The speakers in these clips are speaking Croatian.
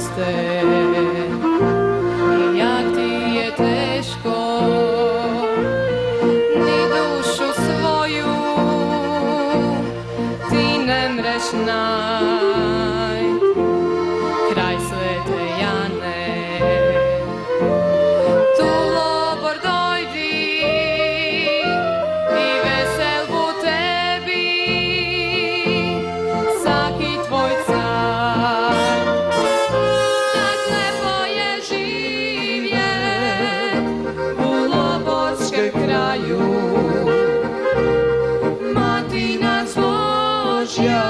Hriste, jak ti je teško, ni dušu svoju ti ne mreš najd, kraj Svete Jane. Tu Lobor dojdi i vesel bu tebi, saki tvoj car. Tak lepo je živjet u Loborskem kraju, Mati nas Božja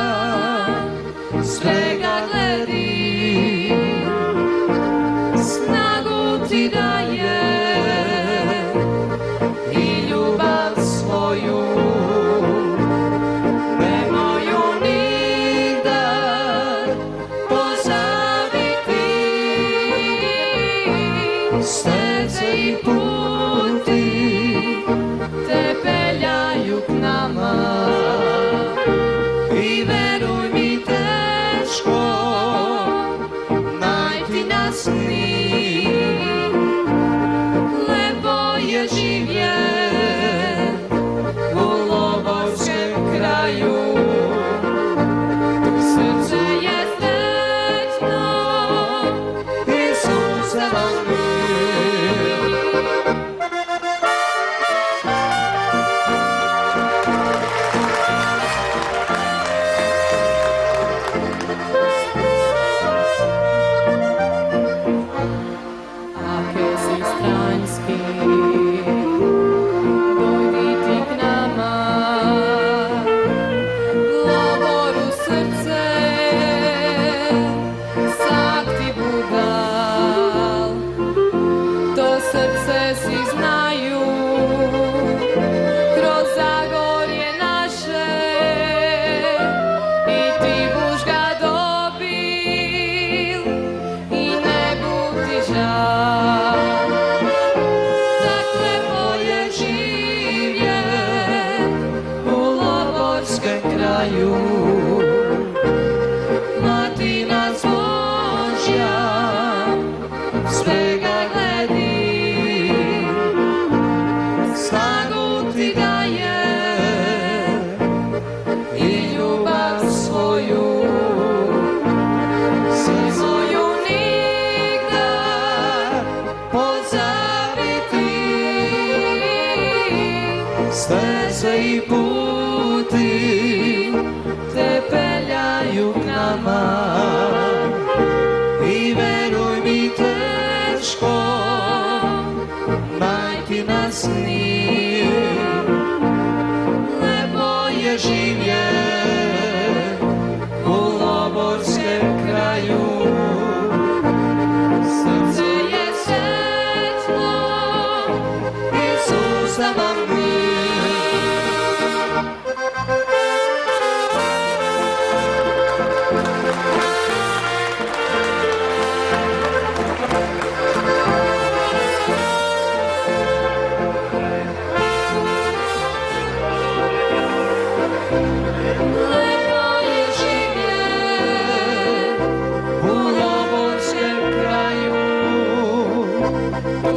svega gledi, snagu ti daje i ljubav svoju. Nemoj ju nigdar pozabiti, steze i puti te peljaju k nama. I veruj mi, teško najti nas nije, lepo je živjet u Loborskem kraju. Srce je srećno i suza vam dojdi ti k nama, Loboru srce, sak ti budal, to srce si znaju, kroz Zagorje naše, i ti buš ga dobil i ne budi žal. Kraju, Mati nas Božja svega gledi, snagu ti daje i ljubav svoju. Nemoj ju nigdar pozabiti, steze i puti te peljaju k nama. I veruj mi, teško najti nas nije, lepo je živjet u Loborskem kraju. Srce je srećno i suza vam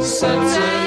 srce